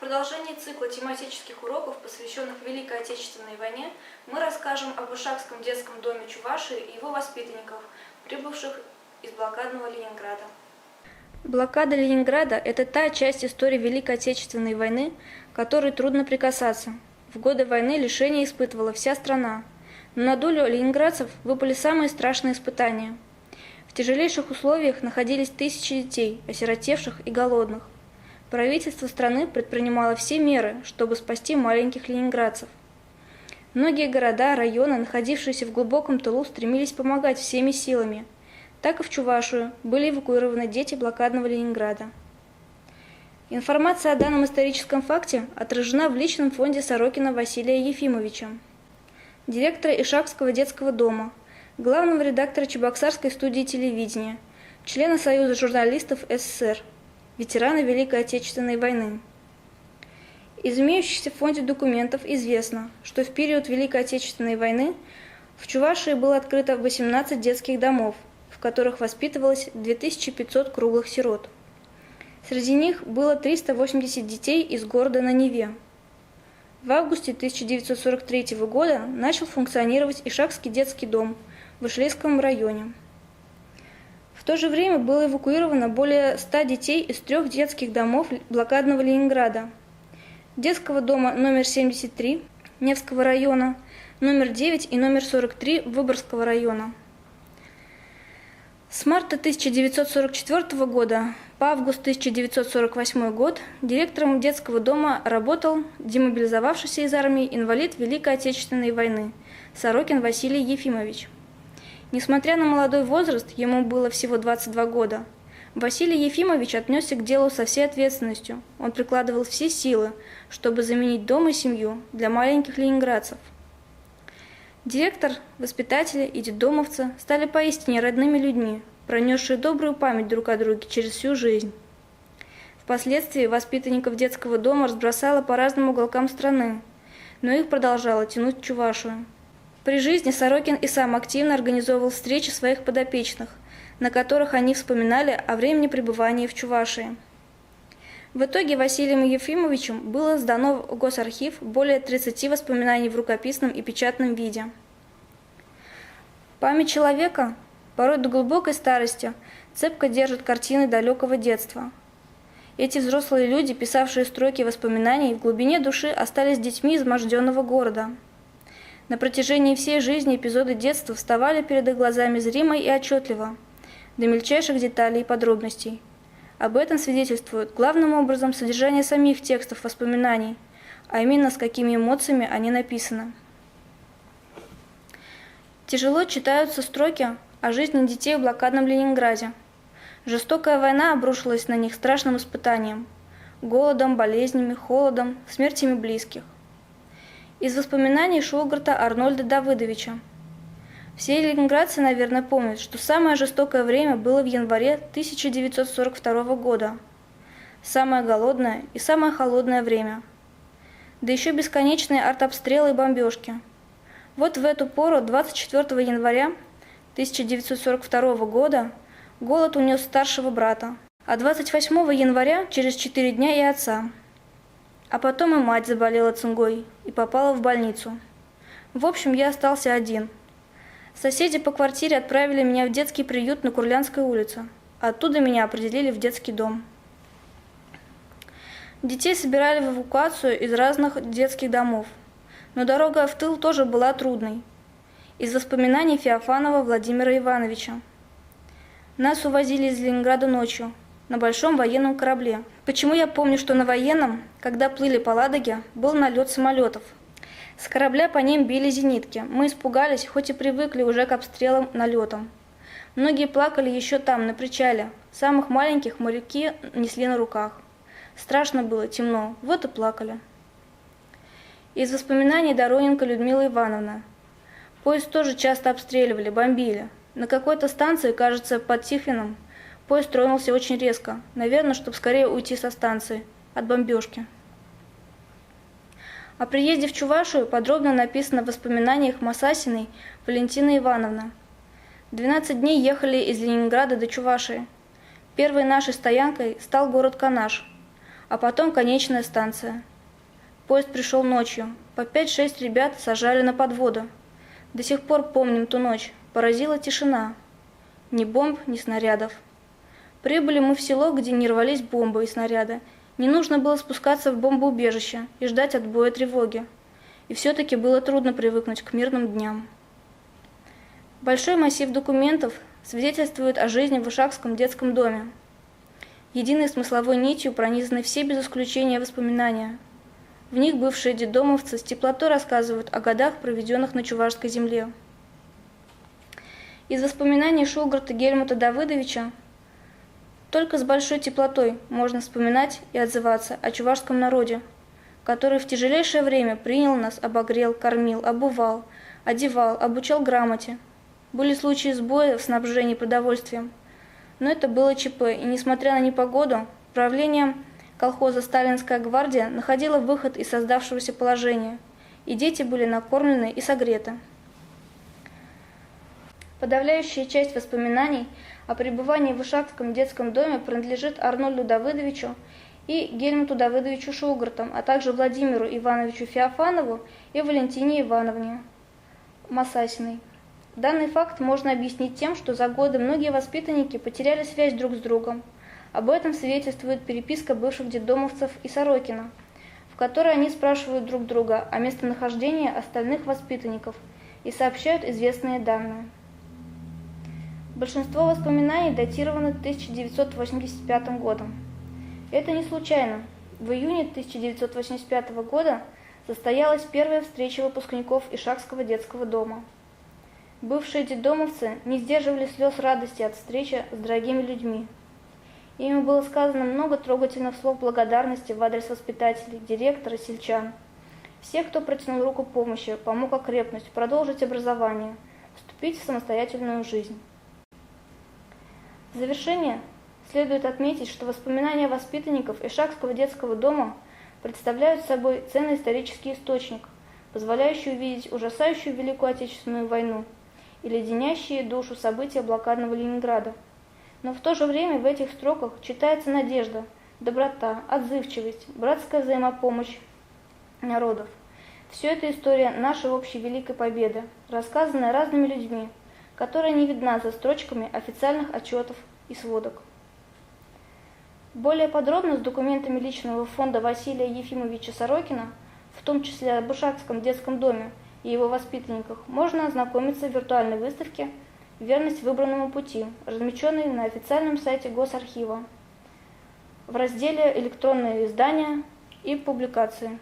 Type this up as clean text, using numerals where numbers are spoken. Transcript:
продолжении цикла тематических уроков, посвященных Великой Отечественной войне, мы расскажем об Ишакском детском доме Чувашии и его воспитанниках, прибывших из блокадного Ленинграда. Блокада Ленинграда – это та часть истории Великой Отечественной войны, к которой трудно прикасаться. В годы войны лишения испытывала вся страна, но на долю ленинградцев выпали самые страшные испытания. В тяжелейших условиях находились тысячи детей, осиротевших и голодных. Правительство страны предпринимало все меры, чтобы спасти маленьких ленинградцев. Многие города, районы, находившиеся в глубоком тылу, стремились помогать всеми силами. Так и в Чувашию были эвакуированы дети блокадного Ленинграда. Информация о данном историческом факте отражена в личном фонде Сорокина Василия Ефимовича, директора Ишакского детского дома, главного редактора Чебоксарской студии телевидения, члена Союза журналистов СССР, ветерана Великой Отечественной войны. Из имеющихся в фонде документов известно, что в период Великой Отечественной войны в Чувашии было открыто 18 детских домов, в которых воспитывалось 2500 круглых сирот. Среди них было 380 детей из города на Неве. В августе 1943 года начал функционировать Ишакский детский дом в Ишлейском районе. В то же время было эвакуировано более 100 детей из 3 детских домов блокадного Ленинграда: детского дома номер 73 Невского района, номер 9 и номер 43 Выборгского района. С марта 1944 года по август 1948 год директором детского дома работал демобилизовавшийся из армии инвалид Великой Отечественной войны Сорокин Василий Ефимович. Несмотря на молодой возраст, ему было всего 22 года, Василий Ефимович отнесся к делу со всей ответственностью. Он прикладывал все силы, чтобы заменить дом и семью для маленьких ленинградцев. Директор, воспитатели и детдомовцы стали поистине родными людьми, пронесшие добрую память друг о друге через всю жизнь. Впоследствии воспитанников детского дома разбросало по разным уголкам страны, но их продолжало тянуть в Чувашию. При жизни Сорокин и сам активно организовывал встречи своих подопечных, на которых они вспоминали о времени пребывания в Чувашии. В итоге Василием Ефимовичем было сдано в Госархив более 30 воспоминаний в рукописном и печатном виде. Память человека, порой до глубокой старости, цепко держит картины далекого детства. Эти взрослые люди, писавшие строки воспоминаний, в глубине души остались детьми изможденного города. На протяжении всей жизни эпизоды детства вставали перед их глазами зримо и отчетливо, до мельчайших деталей и подробностей. Об этом свидетельствует главным образом содержание самих текстов воспоминаний, а именно с какими эмоциями они написаны. Тяжело читаются строки о жизни детей в блокадном Ленинграде. Жестокая война обрушилась на них страшным испытанием – голодом, болезнями, холодом, смертями близких. Из воспоминаний Шугарта Арнольда Давыдовича. Все ленинградцы, наверное, помнят, что самое жестокое время было в январе 1942 года. Самое голодное и самое холодное время. Да еще бесконечные артобстрелы и бомбежки. Вот в эту пору, 24 января 1942 года, голод унес старшего брата, а 28 января, через 4 дня, и отца. А потом и мать заболела цингой и попала в больницу. В общем, я остался один. Соседи по квартире отправили меня в детский приют на Курлянской улице. Оттуда меня определили в детский дом. Детей собирали в эвакуацию из разных детских домов. Но дорога в тыл тоже была трудной. Из воспоминаний Феофанова Владимира Ивановича. Нас увозили из Ленинграда ночью на большом военном корабле. Почему я помню, что на военном, когда плыли по Ладоге, был налет самолетов? С корабля по ним били зенитки. Мы испугались, хоть и привыкли уже к обстрелам, налетам. Многие плакали еще там, на причале. Самых маленьких моряки несли на руках. Страшно было, темно, вот и плакали. Из воспоминаний Дороненко Людмила Ивановна. Поезд тоже часто обстреливали, бомбили. На какой-то станции, кажется, под Тихвином, поезд тронулся очень резко, наверное, чтобы скорее уйти со станции, от бомбежки. О приезде в Чувашию подробно написано в воспоминаниях Масасиной Валентины Ивановны. 12 дней ехали из Ленинграда до Чувашии. Первой нашей стоянкой стал город Канаш, а потом конечная станция. Поезд пришел ночью. По 5-6 ребят сажали на подводу. До сих пор помним ту ночь. Поразила тишина. Ни бомб, ни снарядов. Прибыли мы в село, где не рвались бомбы и снаряды. Не нужно было спускаться в бомбоубежище и ждать отбоя тревоги. И все-таки было трудно привыкнуть к мирным дням. Большой массив документов свидетельствует о жизни в Ушакском детском доме. Единой смысловой нитью пронизаны все без исключения воспоминания. В них бывшие детдомовцы с теплотой рассказывают о годах, проведенных на чувашской земле. Из воспоминаний Шугарта Гельмута Давыдовича только с большой теплотой можно вспоминать и отзываться о чувашском народе, который в тяжелейшее время принял нас, обогрел, кормил, обувал, одевал, обучал грамоте. Были случаи сбоя в снабжении продовольствием, но это было ЧП, и несмотря на непогоду, правление колхоза «Сталинская гвардия» находило выход из создавшегося положения, и дети были накормлены и согреты. Подавляющая часть воспоминаний о пребывании в Ушакском детском доме принадлежит Арнольду Давыдовичу и Гельмуту Давыдовичу Шугартам, а также Владимиру Ивановичу Феофанову и Валентине Ивановне Масасиной. Данный факт можно объяснить тем, что за годы многие воспитанники потеряли связь друг с другом. Об этом свидетельствует переписка бывших детдомовцев и Сорокина, в которой они спрашивают друг друга о местонахождении остальных воспитанников и сообщают известные данные. Большинство воспоминаний датированы 1985 годом. Это не случайно. В июне 1985 года состоялась первая встреча выпускников Ишакского детского дома. Бывшие детдомовцы не сдерживали слез радости от встречи с дорогими людьми. Ими было сказано много трогательных слов благодарности в адрес воспитателей, директора, сельчан. Всех, кто протянул руку помощи, помог окрепнуть, продолжить образование, вступить в самостоятельную жизнь. В завершение следует отметить, что воспоминания воспитанников Ишакского детского дома представляют собой ценный исторический источник, позволяющий увидеть ужасающую Великую Отечественную войну и леденящие душу события блокадного Ленинграда. Но в то же время в этих строках читается надежда, доброта, отзывчивость, братская взаимопомощь народов. Все это история нашей общей великой победы, рассказанная разными людьми, которая не видна за строчками официальных отчетов и сводок. Более подробно с документами личного фонда Василия Ефимовича Сорокина, в том числе об Ушакском детском доме и его воспитанниках, можно ознакомиться в виртуальной выставке «Верность выбранному пути», размещенной на официальном сайте Госархива в разделе «Электронные издания и публикации».